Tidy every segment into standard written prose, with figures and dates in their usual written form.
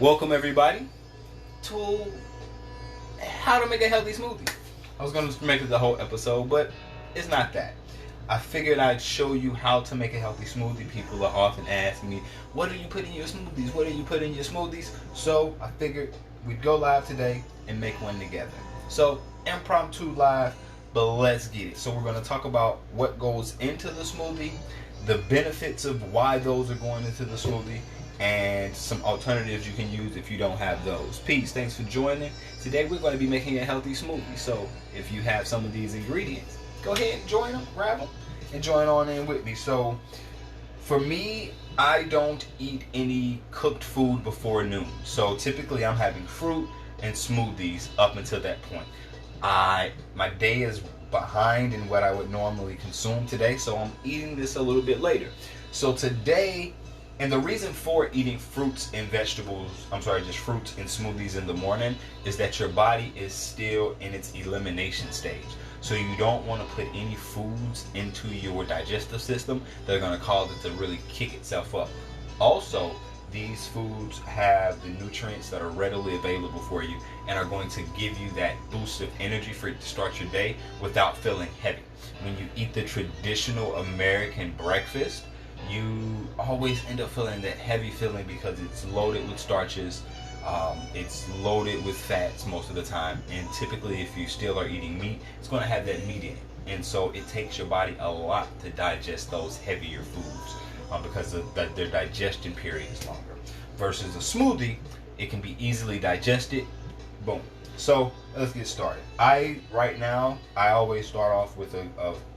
Welcome everybody to how to make a healthy smoothie. I was going to make it the whole episode, but it's not that. I figured I'd show you how to make a healthy smoothie. People are often asking me, what do you put in your smoothies? What do you put in your smoothies? So I figured we'd go live today and make one together. So impromptu live, but let's get it. So we're going to talk about what goes into the smoothie, the benefits of why those are going into the smoothie, and some alternatives you can use if you don't have those. Peace. Thanks for joining. Today we're going to be making a healthy smoothie. So if you have some of these ingredients, go ahead and join them, grab them, and join on in with me. So for me, I don't eat any cooked food before noon. So typically I'm having fruit and smoothies up until that point. My day is behind in what I would normally consume today, so I'm eating this a little bit later. So today, and the reason for eating fruits and just fruits and smoothies in the morning is that your body is still in its elimination stage. So you don't want to put any foods into your digestive system that are going to cause it to really kick itself up. Also, these foods have the nutrients that are readily available for you and are going to give you that boost of energy for you to start your day without feeling heavy. When you eat the traditional American breakfast, you always end up feeling that heavy feeling because it's loaded with starches, it's loaded with fats most of the time, and typically if you still are eating meat, it's going to have that meat in it, and so it takes your body a lot to digest those heavier foods because their digestion period is longer. Versus a smoothie, it can be easily digested. Boom. So let's get started. Right now I always start off with a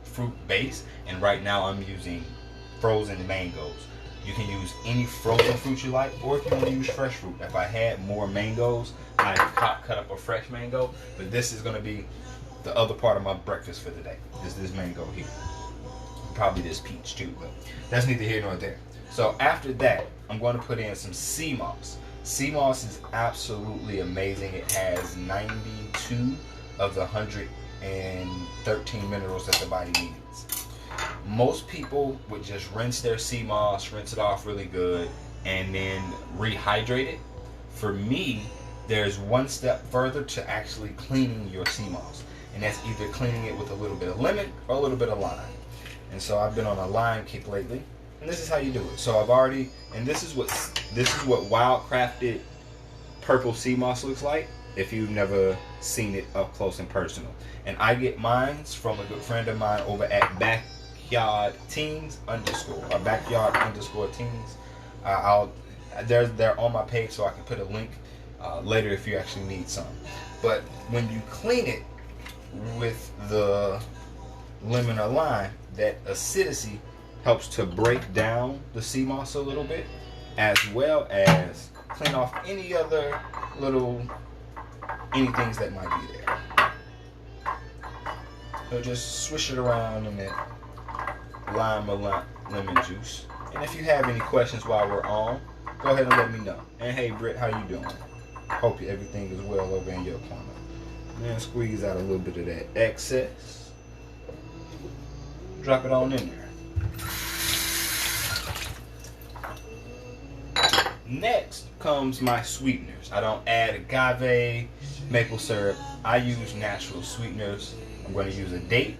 fruit base, and right now I'm using frozen mangoes. You can use any frozen fruit you like, or if you want to use fresh fruit. If I had more mangoes, I'd cut up a fresh mango, but this is going to be the other part of my breakfast for the day. This mango here. Probably this peach too, but that's neither here nor there. So after that, I'm going to put in some sea moss. Sea moss is absolutely amazing. It has 92 of the 113 minerals that the body needs. Most people would just rinse their sea moss, rinse it off really good, and then rehydrate it. For me, there's one step further to actually cleaning your sea moss, and that's either cleaning it with a little bit of lemon or a little bit of lime. And so I've been on a lime kick lately, and this is how you do it. So this is what wild crafted purple sea moss looks like if you've never seen it up close and personal. And I get mines from a good friend of mine over at backyard_teens. They're on my page, so I can put a link later if you actually need some. But when you clean it with the lemon or lime, that acidity helps to break down the sea moss a little bit, as well as clean off any other anythings that might be there. So just swish it around in that lime or lemon juice. And if you have any questions while we're on, go ahead and let me know. And hey Britt, how you doing? Hope everything is well over in your corner. And squeeze out a little bit of that excess. Drop it on in there. Next comes my sweeteners. I don't add agave, maple syrup. I use natural sweeteners. I'm going to use a date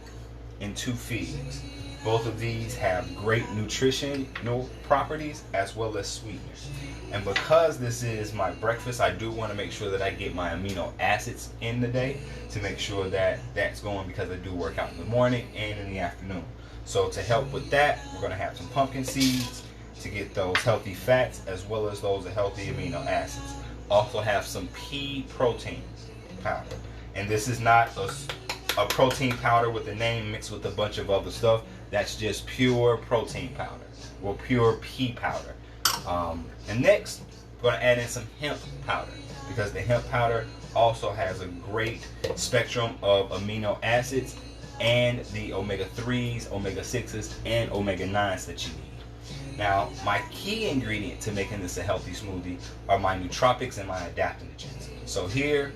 and 2 figs. Both of these have great nutritional properties as well as sweeteners. And because this is my breakfast, I do want to make sure that I get my amino acids in the day to make sure that that's going, because I do work out in the morning and in the afternoon. So to help with that, we're going to have some pumpkin seeds to get those healthy fats as well as those healthy amino acids. Also have some pea protein powder. And this is not a protein powder with a name mixed with a bunch of other stuff. That's just pure protein powder, or pure pea powder. And next, we're going to add in some hemp powder, because the hemp powder also has a great spectrum of amino acids and the omega-3s, omega-6s, and omega-9s that you need. Now, my key ingredient to making this a healthy smoothie are my nootropics and my adaptogens. So here,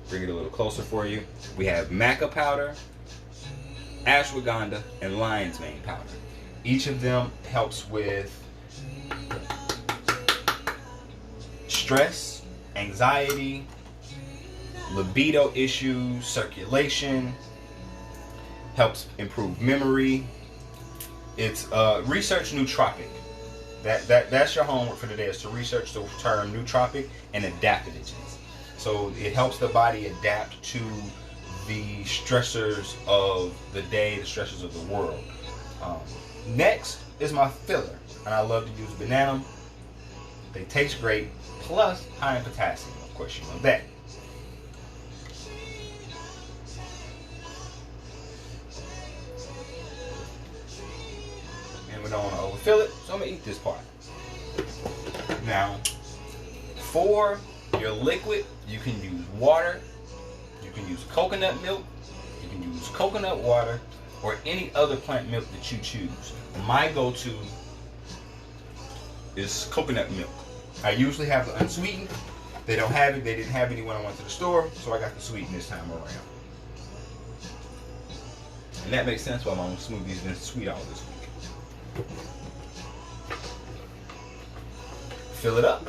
bring it a little closer for you. We have maca powder, ashwagandha, and lion's mane powder. Each of them helps with stress, anxiety, libido issues, circulation, helps improve memory. It's research nootropic. That's your homework for today, is to research the term nootropic and adaptogens. So it helps the body adapt to the stressors of the day, the stressors of the world. Next is my filler, and I love to use banana. They taste great, plus high in potassium. Of course, you know that. And we don't want to overfill it, so I'm going to eat this part. Now, for your liquid, you can use water, you can use coconut milk, you can use coconut water, or any other plant milk that you choose. My go-to is coconut milk. I usually have the unsweetened. They don't have it. They didn't have any when I went to the store, so I got the sweetened this time around. And that makes sense why my own smoothie's been sweet all this week. Fill it up.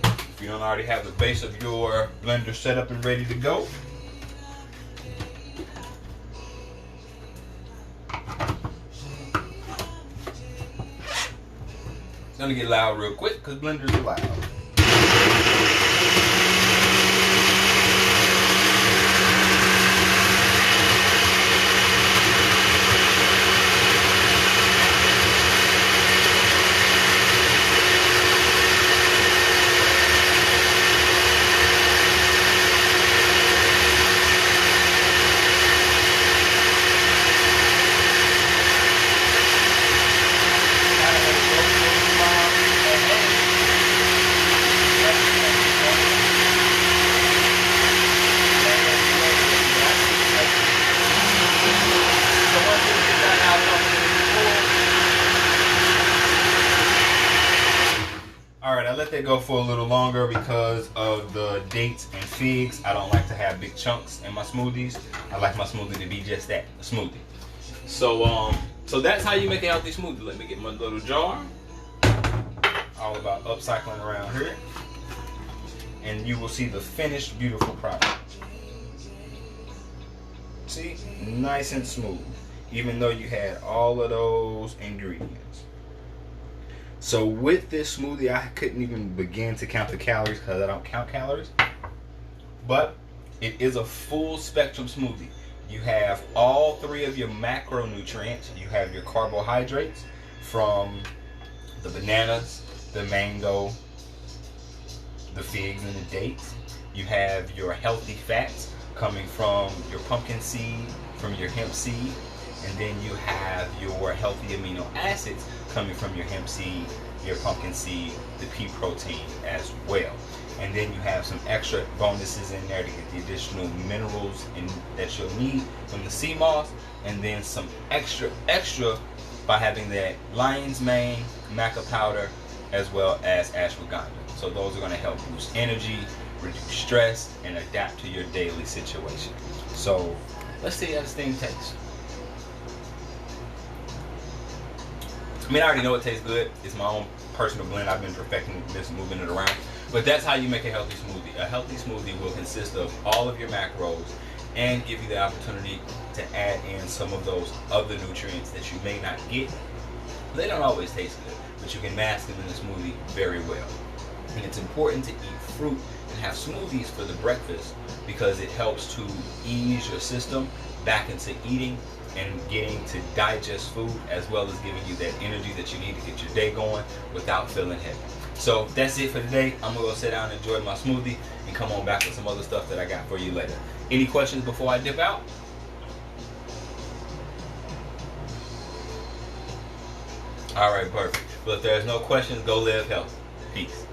If you don't already have the base of your blender set up and ready to go, it's gonna get loud real quick because blenders are loud. Alright, I let that go for a little longer because of the dates and figs. I don't like to have big chunks in my smoothies. I like my smoothie to be just that, a smoothie. So that's how you make a healthy smoothie. Let me get my little jar. All about upcycling around here. And you will see the finished, beautiful product. See? Nice and smooth. Even though you had all of those ingredients. So with this smoothie, I couldn't even begin to count the calories because I don't count calories. But it is a full spectrum smoothie. You have all three of your macronutrients. You have your carbohydrates from the bananas, the mango, the figs, and the dates. You have your healthy fats coming from your pumpkin seed, from your hemp seed. And then you have your healthy amino acids coming from your hemp seed, your pumpkin seed, the pea protein as well. And then you have some extra bonuses in there to get the additional minerals that you'll need from the sea moss, and then some extra by having that lion's mane, maca powder, as well as ashwagandha. So those are going to help boost energy, reduce stress, and adapt to your daily situation. So let's see how this thing tastes. I mean, I already know it tastes good. It's my own personal blend. I've been perfecting this, moving it around. But that's how you make a healthy smoothie. A healthy smoothie will consist of all of your macros and give you the opportunity to add in some of those other nutrients that you may not get. They don't always taste good, but you can mask them in the smoothie very well. And it's important to eat fruit and have smoothies for the breakfast because it helps to ease your system back into eating and getting to digest food, as well as giving you that energy that you need to get your day going without feeling heavy. So that's it for today. I'm gonna go sit down and enjoy my smoothie and come on back with some other stuff that I got for you later. Any questions before I dip out? All right, perfect. But if there's no questions, go live healthy. Peace.